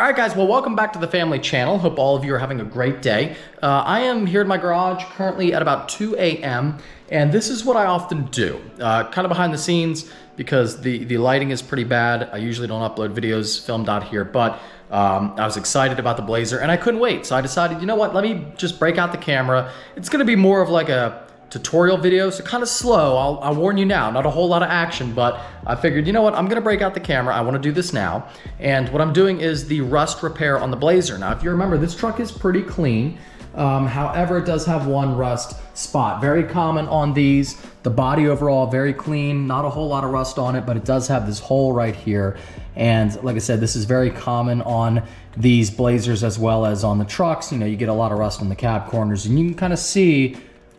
Alright guys, well welcome back to the family channel. Hope all of you are having a great day. I am here in my garage currently at about 2 a.m. and this is what I often do. Kind of behind the scenes because the lighting is pretty bad. I usually don't upload videos filmed out here, but I was excited about the Blazer and I couldn't wait. So I decided, you know what, let me just break out the camera. It's gonna be more of like a tutorial video, so kind of slow. I'll warn you now, not a whole lot of action, but I figured, you know what, I'm gonna break out the camera. I wanna do this now. And what I'm doing is the rust repair on the Blazer. Now, if you remember, this truck is pretty clean. However, it does have one rust spot. Very common on these. The body overall, very clean, not a whole lot of rust on it, but it does have this hole right here. And like I said, this is very common on these Blazers as well as on the trucks. You know, you get a lot of rust in the cab corners and you can kind of see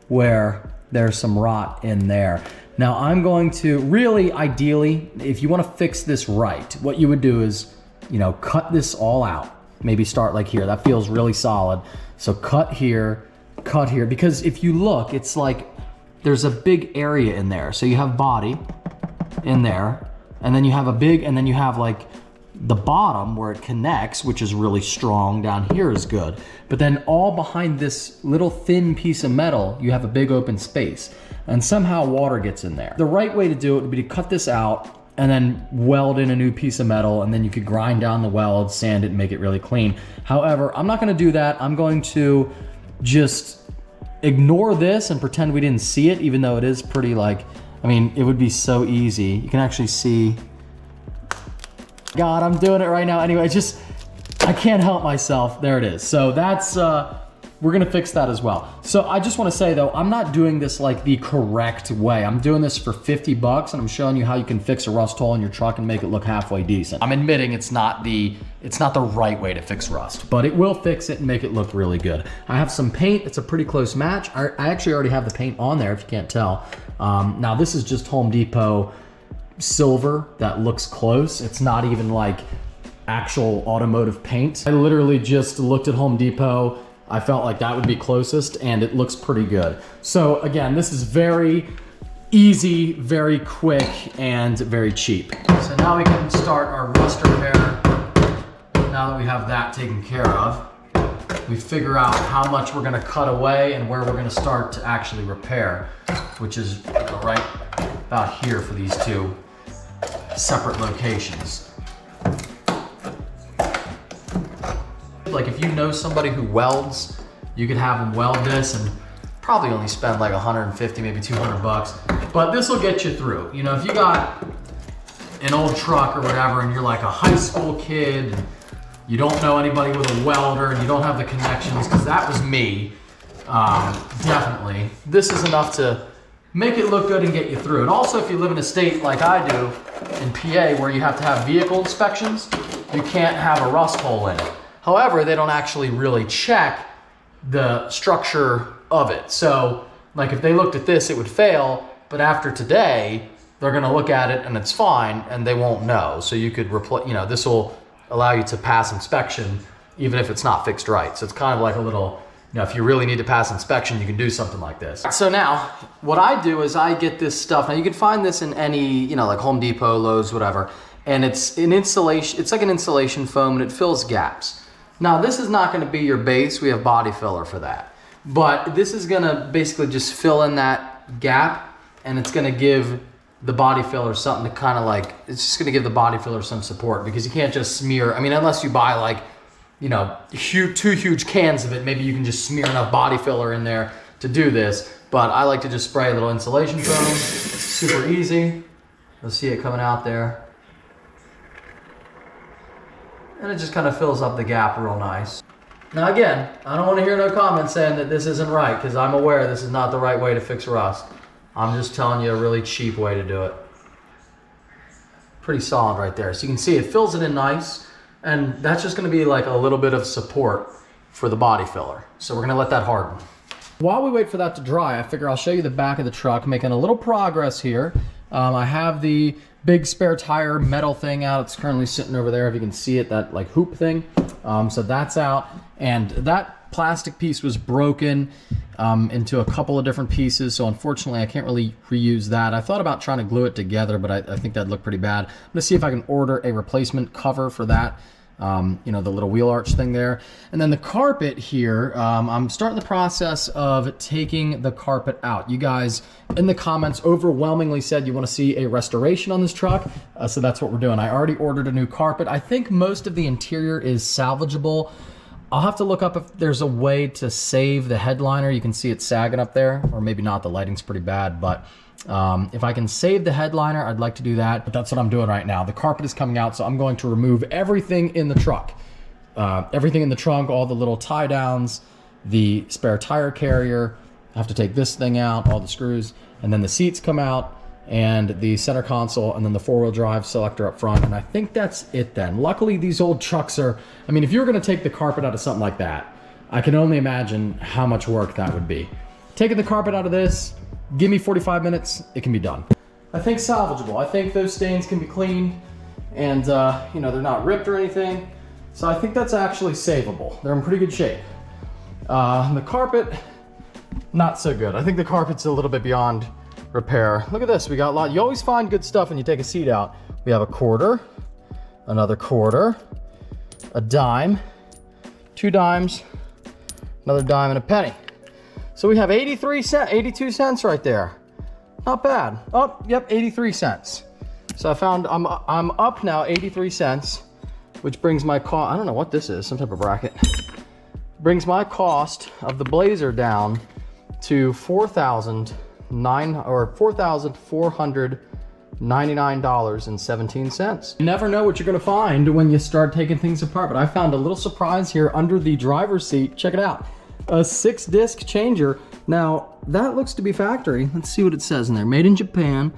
where there's some rot in there. Now I'm going to really, ideally, if you want to fix this right, what you would do is, you know, cut this all out. Maybe start like here. That feels really solid. So cut here, because if you look, it's like there's a big area in there. So you have body in there, and then you have a big, and then you have like the bottom where it connects, which is really strong. Down here is good. But then all behind this little thin piece of metal, you have a big open space. And somehow water gets in there. The right way to do it would be to cut this out and then weld in a new piece of metal, and then you could grind down the weld, sand it, and make it really clean. However, I'm not gonna do that. I'm going to just ignore this and pretend we didn't see it, even though it is pretty like, I mean, it would be so easy. You can actually see, God, I'm doing it right now. Anyway, I can't help myself. There it is. So that's, we're gonna fix that as well. So I just wanna say though, I'm not doing this like the correct way. I'm doing this for 50 bucks and I'm showing you how you can fix a rust hole in your truck and make it look halfway decent. I'm admitting it's not the right way to fix rust, but it will fix it and make it look really good. I have some paint. It's a pretty close match. I actually already have the paint on there if you can't tell. Now this is just Home Depot silver that looks close. It's not even like actual automotive paint. I literally just looked at Home Depot. I felt like that would be closest and it looks pretty good. So again, this is very easy, very quick, and very cheap. So now we can start our rust repair. Now that we have that taken care of, we figure out how much we're gonna cut away and where we're gonna start to actually repair, which is right about here for these two separate locations. Like if you know somebody who welds, you could have them weld this and probably only spend like 150, maybe 200 bucks, but this will get you through. You know, if you got an old truck or whatever and you're like a high school kid and you don't know anybody with a welder and you don't have the connections, because that was me, definitely. This is enough to make it look good and get you through. And also if you live in a state like I do, in PA, where you have to have vehicle inspections, you can't have a rust hole in it. However, they don't actually really check the structure of it. So like if they looked at this, it would fail, but after today, they're gonna look at it and it's fine and they won't know. So you could replace, you know, this will allow you to pass inspection even if it's not fixed right. So it's kind of like a little, you know, if you really need to pass inspection, you can do something like this. So now, what I do is I get this stuff. Now you can find this in any, you know, like Home Depot, Lowe's, whatever. And it's an insulation, it's like an insulation foam and it fills gaps. Now this is not gonna be your base. We have body filler for that. But this is gonna basically just fill in that gap and it's gonna give the body filler something to kind of like, it's just gonna give the body filler some support because you can't just smear, I mean, unless you buy like, you know, two huge cans of it, maybe you can just smear enough body filler in there to do this. But I like to just spray a little insulation foam. It's super easy. You'll see it coming out there. And it just kind of fills up the gap real nice. Now again, I don't want to hear no comments saying that this isn't right, because I'm aware this is not the right way to fix rust. I'm just telling you a really cheap way to do it. Pretty solid right there. So you can see it fills it in nice. And that's just gonna be like a little bit of support for the body filler. So we're gonna let that harden. While we wait for that to dry, I figure I'll show you the back of the truck, making a little progress here. I have the big spare tire metal thing out. It's currently sitting over there, if you can see it, that like hoop thing. So that's out. And that plastic piece was broken into a couple of different pieces. So unfortunately, I can't really reuse that. I thought about trying to glue it together, but I think that'd look pretty bad. I'm gonna see if I can order a replacement cover for that. you know, the little wheel arch thing there. And then the carpet here, I'm starting the process of taking the carpet out. You guys in the comments overwhelmingly said you want to see a restoration on this truck. So that's what we're doing. I already ordered a new carpet. I think most of the interior is salvageable. I'll have to look up if there's a way to save the headliner. You can see it sagging up there, or maybe not, the lighting's pretty bad, but if I can save the headliner, I'd like to do that, but that's what I'm doing right now. The carpet is coming out, so I'm going to remove everything in the truck. Everything in the trunk, all the little tie downs, the spare tire carrier. I have to take this thing out, all the screws, and then the seats come out, and the center console, and then the four-wheel drive selector up front, and I think that's it then. Luckily, these old trucks are, I mean, if you were gonna take the carpet out of something like that, I can only imagine how much work that would be. Taking the carpet out of this, give me 45 minutes, it can be done. I think salvageable. I think those stains can be cleaned, and you know, they're not ripped or anything, so I think that's actually savable. They're in pretty good shape. The carpet, not so good. I think the carpet's a little bit beyond repair. Look at this, we got a lot. You always find good stuff when you take a seat out. We have a quarter, another quarter, a dime, 2 dimes, another dime, and a penny. So we have 82 cents right there. Not bad. Oh, yep, 83 cents. So I found I'm up now 83 cents, which brings my cost, I don't know what this is, some type of bracket. Brings my cost of the Blazer down to $4,499.17. You never know what you're gonna find when you start taking things apart, but I found a little surprise here under the driver's seat. Check it out. A 6-disc changer. Now, that looks to be factory. Let's see what it says in there. Made in Japan.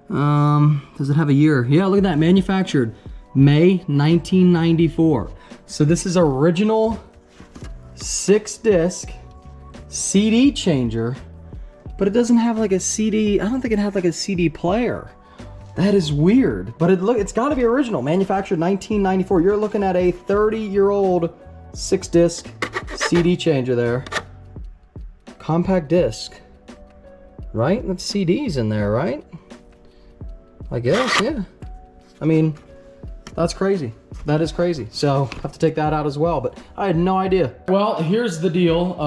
Does it have a year? Yeah, look at that. Manufactured May 1994. So this is original 6-disc CD changer, but it doesn't have like a CD. I don't think it had like a CD player. That is weird, but it's got to be original. Manufactured 1994. You're looking at a 30-year-old 6-disc CD changer there. Compact disc, right? That's CDs in there, right? I guess, yeah. I mean, that's crazy. That is crazy. So I have to take that out as well, but I had no idea. Well, here's the deal.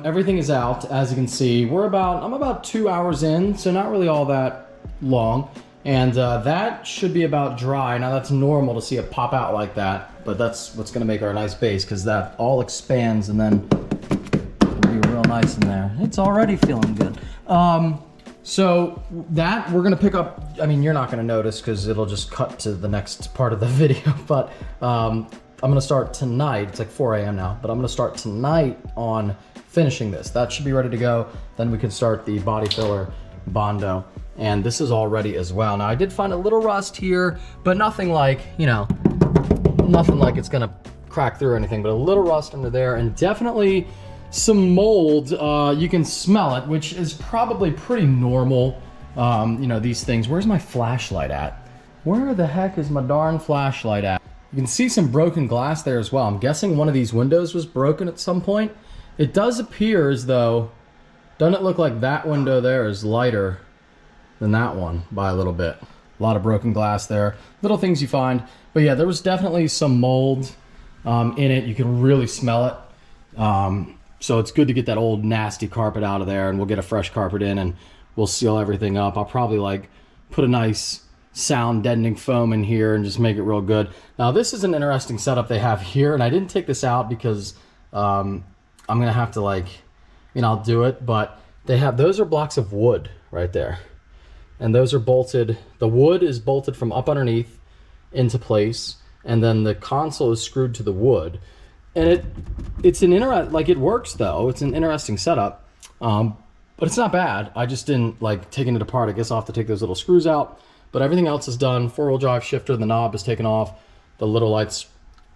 Everything is out, as you can see. I'm about 2 hours in, so not really all that long. And that should be about dry. Now that's normal to see it pop out like that, but that's what's gonna make our nice base, because that all expands and then it'll be real nice in there. It's already feeling good. So that we're gonna pick up, I mean, you're not gonna notice because it'll just cut to the next part of the video, but I'm gonna start tonight. It's like 4 a.m. now, but I'm gonna start tonight on finishing this. That should be ready to go. Then we can start the body filler Bondo. And this is all ready as well. Now I did find a little rust here, but nothing like, you know, nothing like it's gonna crack through or anything, but a little rust under there, and definitely some mold. You can smell it, which is probably pretty normal. You know, these things. Where's my flashlight at? Where the heck is my darn flashlight at? You can see some broken glass there as well. I'm guessing one of these windows was broken at some point. It does appear as though, doesn't it look like that window there is lighter than that one by a little bit. A lot of broken glass there. Little things you find. But yeah, there was definitely some mold in it. You can really smell it. So it's good to get that old nasty carpet out of there, and we'll get a fresh carpet in and we'll seal everything up. I'll probably like put a nice sound deadening foam in here and just make it real good. Now this is an interesting setup they have here, and I didn't take this out because I'm gonna have to like, you know, I'll do it, but they have, those are blocks of wood right there. And those are bolted, the wood is bolted from up underneath into place, and then the console is screwed to the wood. And it's an like it works though, it's an interesting setup, but it's not bad. I just didn't like taking it apart. I guess I'll have to take those little screws out, but everything else is done. 4-wheel drive shifter, the knob is taken off, the little lights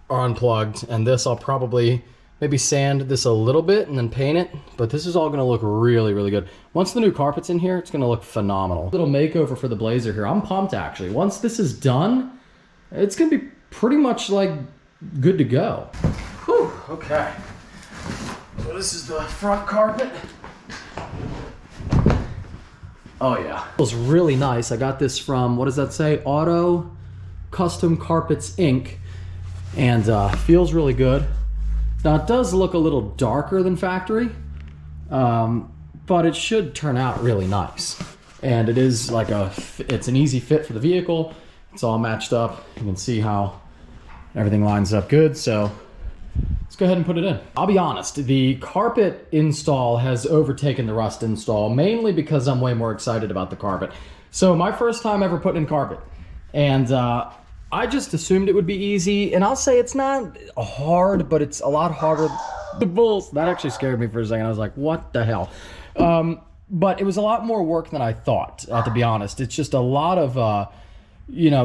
are unplugged, and this I'll probably maybe sand this a little bit and then paint it, but this is all gonna look really, really good. Once the new carpet's in here, it's gonna look phenomenal. Little makeover for the Blazer here. I'm pumped actually. Once this is done, it's gonna be pretty much like good to go. Whew, okay. So this is the front carpet. Oh yeah. It feels really nice. I got this from, what does that say? Auto Custom Carpets Inc. and feels really good. Now it does look a little darker than factory, but it should turn out really nice. And it is like it's an easy fit for the vehicle. It's all matched up. You can see how everything lines up good. So let's go ahead and put it in. I'll be honest, the carpet install has overtaken the rust install, mainly because I'm way more excited about the carpet. So my first time ever putting in carpet, and I just assumed it would be easy, and I'll say it's not hard, but it's a lot harder. The bulls, that actually scared me for a second. I was like, what the hell? But it was a lot more work than I thought, to be honest. It's just a lot of, you know,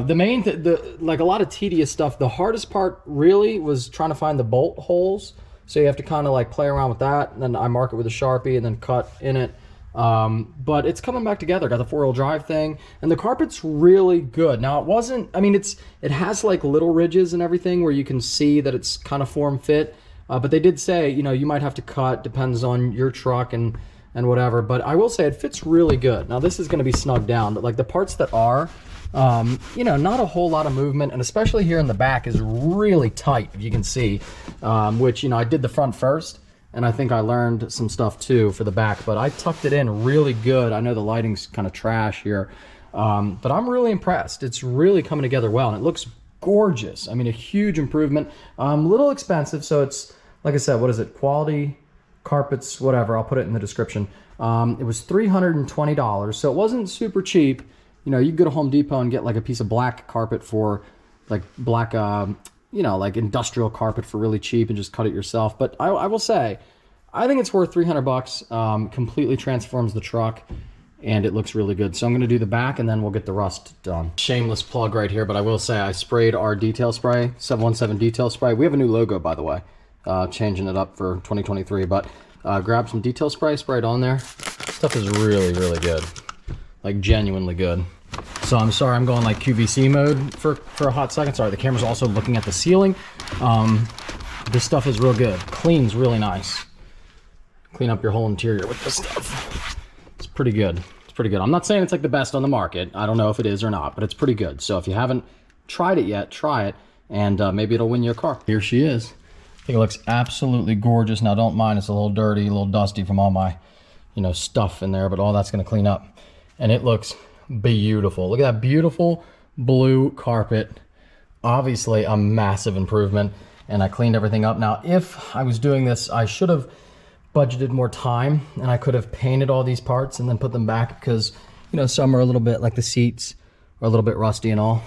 like a lot of tedious stuff. The hardest part really was trying to find the bolt holes. So you have to kind of like play around with that. And then I mark it with a Sharpie and then cut in it. But it's coming back together. Got the 4-wheel drive thing, and the carpet's really good. Now it wasn't, I mean, it has like little ridges and everything where you can see that it's kind of form fit. But they did say, you know, you might have to cut, depends on your truck and whatever. But I will say it fits really good. Now this is going to be snugged down, but like the parts that are, you know, not a whole lot of movement, and especially here in the back is really tight, if you can see, which, you know, I did the front first. And I think I learned some stuff too for the back, but I tucked it in really good. I know the lighting's kind of trash here, but I'm really impressed. It's really coming together well, and it looks gorgeous. I mean, a huge improvement. A little expensive, so it's, like I said, what is it? Quality carpets, whatever. I'll put it in the description. It was $320, so it wasn't super cheap. You know, you could go to Home Depot and get like a piece of black carpet for like black, you know, like industrial carpet for really cheap and just cut it yourself. But I will say, I think it's worth $300. Completely transforms the truck, and it looks really good. So I'm going to do the back, and then we'll get the rust done. Shameless plug right here, but I will say I sprayed our detail spray, 717 detail spray. We have a new logo, by the way, changing it up for 2023. But grab some detail spray, spray it on there. Stuff is really, really good, like genuinely good. So I'm sorry I'm going like QVC mode for a hot second. Sorry, the camera's also looking at the ceiling. This stuff is real good. Cleans really nice. Clean up your whole interior with this stuff. It's pretty good. It's pretty good. I'm not saying it's like the best on the market. I don't know if it is or not, but it's pretty good. So if you haven't tried it yet, try it, and maybe it'll win you a car. Here she is. I think it looks absolutely gorgeous. Now don't mind, it's a little dirty, a little dusty from all my, you know, stuff in there, but all that's gonna clean up. And it looks beautiful. Look at that beautiful blue carpet. Obviously a massive improvement, and I cleaned everything up. Now if I was doing this, I should have budgeted more time, and I could have painted all these parts and then put them back, because, you know, some are a little bit, like the seats are a little bit rusty and all.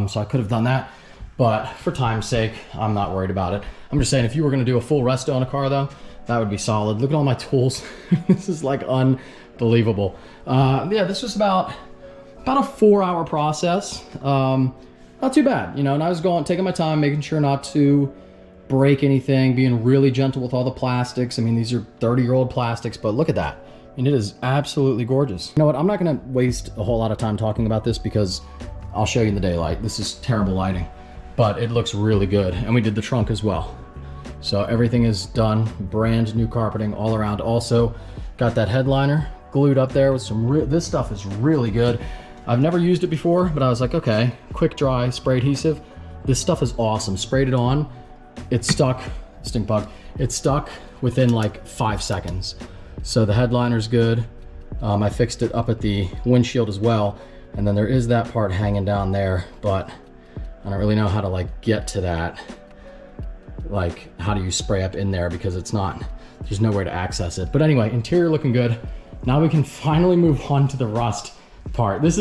So I could have done that, but for time's sake, I'm not worried about it. I'm just saying, if you were going to do a full resto on a car though, that would be solid. Look at all my tools. This is like unbelievable. Yeah, this was about a 4-hour process. Not too bad, you know, and I was taking my time, making sure not to break anything, being really gentle with all the plastics. I mean, these are 30-year-old plastics, but look at that. I mean, it is absolutely gorgeous. You know what, I'm not gonna waste a whole lot of time talking about this, because I'll show you in the daylight. This is terrible lighting, but it looks really good. And we did the trunk as well. So everything is done, brand new carpeting all around. Also got that headliner glued up there with some, this stuff is really good. I've never used it before, but I was like, okay, quick dry spray adhesive. This stuff is awesome. Sprayed it on, it stuck, stink bug, it stuck within like 5 seconds. So the headliner's good. I fixed it up at the windshield as well. And then there is that part hanging down there, but I don't really know how to like get to that. Like, how do you spray up in there, because it's not, there's nowhere to access it. But anyway, interior looking good. Now we can finally move on to the rust part. This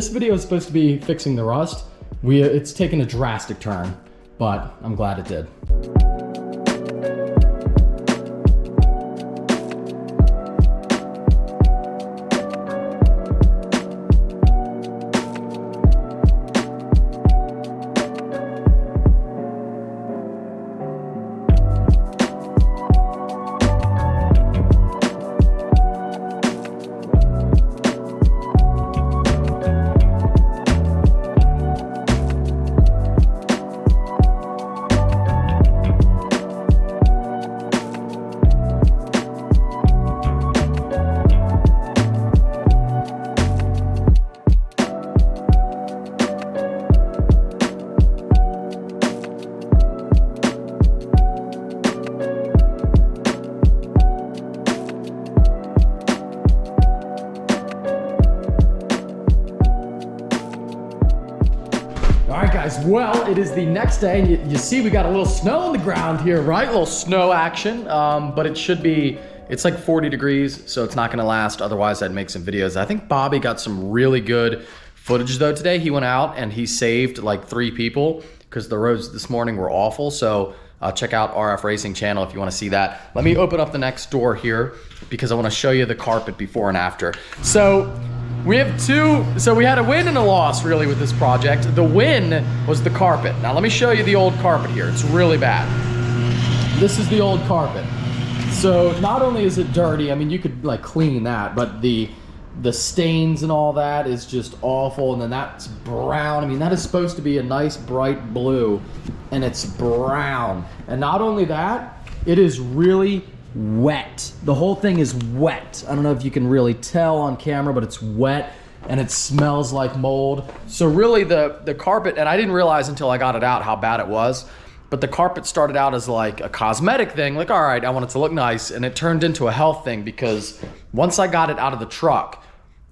video is supposed to be fixing the rust. It's taken a drastic turn, but I'm glad it did. well, it is the next day, and you see we got a little snow on the ground here, right? A little snow action, but it should be, it's like 40 degrees, so it's not gonna last. Otherwise, I'd make some videos. I think Bobby got some really good footage though today. He went out and he saved like 3 people because the roads this morning were awful. So check out RF Racing channel if you wanna see that. Let me open up the next door here because I wanna show you the carpet before and after. So we have so we had a win and a loss really with this project. The win was the carpet. Now let me show you the old carpet here. It's really bad. This is the old carpet. So not only is it dirty, I mean, you could like clean that, but the stains and all that is just awful. And then that's brown. I mean, that is supposed to be a nice bright blue and it's brown. And not only that, it is really wet. The whole thing is wet. I don't know if you can really tell on camera, but it's wet and it smells like mold. So really the carpet, and I didn't realize until I got it out how bad it was, but the carpet started out as like a cosmetic thing, like, all right, I want it to look nice, and it turned into a health thing because once I got it out of the truck,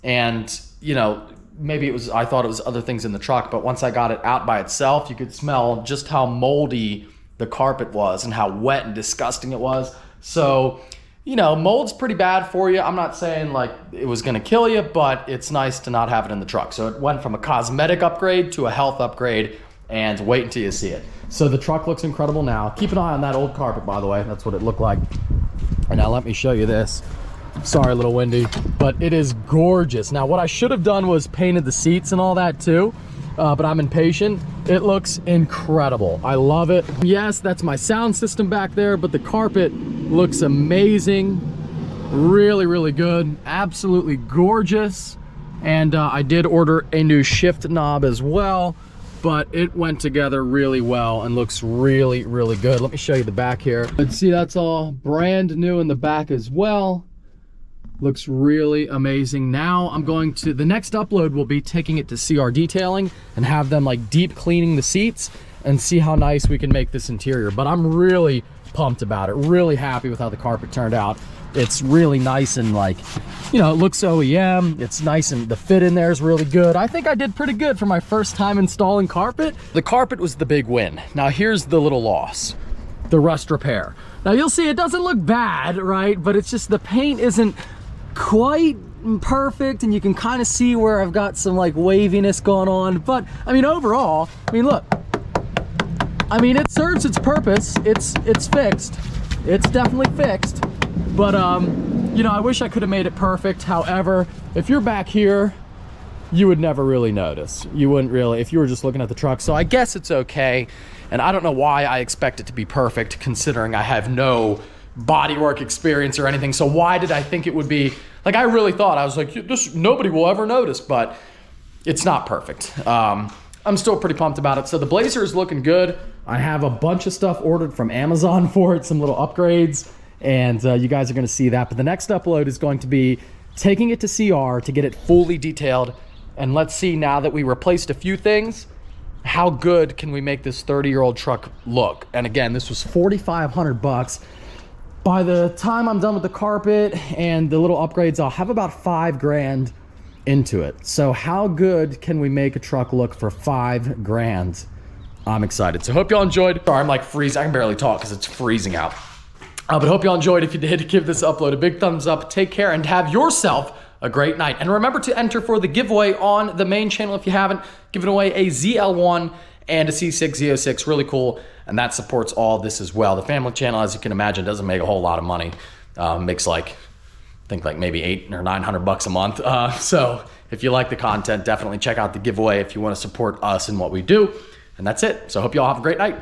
and you know, maybe it was, I thought it was other things in the truck, but once I got it out by itself, you could smell just how moldy the carpet was and how wet and disgusting it was. So, you know, mold's pretty bad for you. I'm not saying like it was gonna kill you, but it's nice to not have it in the truck. So it went from a cosmetic upgrade to a health upgrade, and wait until you see it. So the truck looks incredible now. Keep an eye on that old carpet, by the way. That's what it looked like. And now let me show you this. Sorry, a little windy, but it is gorgeous. Now what I should have done was painted the seats and all that too, but I'm impatient. It looks incredible. I love it. Yes, that's my sound system back there, but the carpet looks amazing. Really, really good. Absolutely gorgeous. And I did order a new shift knob as well, but it went together really well and looks really, really good. Let me show you the back here. Let's see, that's all brand new in the back as well. Looks really amazing. Now I'm going to, the next upload will be taking it to CR Detailing and have them like deep cleaning the seats and see how nice we can make this interior. But I'm really pumped about it. Really happy with how the carpet turned out. It's really nice and like, you know, it looks OEM. It's nice and the fit in there is really good. I think I did pretty good for my first time installing carpet. The carpet was the big win. Now here's the little loss, the rust repair. Now you'll see it doesn't look bad, right? But it's just the paint isn't quite perfect, and you can kind of see where I've got some like waviness going on. But I mean, overall, I mean, look, I mean, it serves its purpose. It's fixed. It's definitely fixed. But you know, I wish I could have made it perfect. However, if you're back here, you would never really notice. You wouldn't really, if you were just looking at the truck. So I guess it's okay. And I don't know why I expect it to be perfect, considering I have no bodywork experience or anything. So why did I think it would be, like, I really thought, I was like, this, nobody will ever notice, but it's not perfect. I'm still pretty pumped about it. So the Blazer is looking good. I have a bunch of stuff ordered from Amazon for it, some little upgrades, and you guys are gonna see that. But the next upload is going to be taking it to CR to get it fully detailed. And let's see, now that we replaced a few things, how good can we make this 30-year-old truck look? And again, this was $4,500. By the time I'm done with the carpet and the little upgrades, I'll have about $5 grand into it. So how good can we make a truck look for $5 grand? I'm excited. So hope y'all enjoyed. Sorry, I'm like freezing. I can barely talk because it's freezing out. But hope y'all enjoyed. If you did, give this upload a big thumbs up. Take care and have yourself a great night. And remember to enter for the giveaway on the main channel if you haven't. Giving away a ZL1 and a C6 Z06, really cool, and that supports all this as well. The family channel, as you can imagine, doesn't make a whole lot of money. Makes like, I think like maybe $800 or $900 a month. So if you like the content, definitely check out the giveaway if you want to support us and what we do. And that's it. So hope y'all have a great night.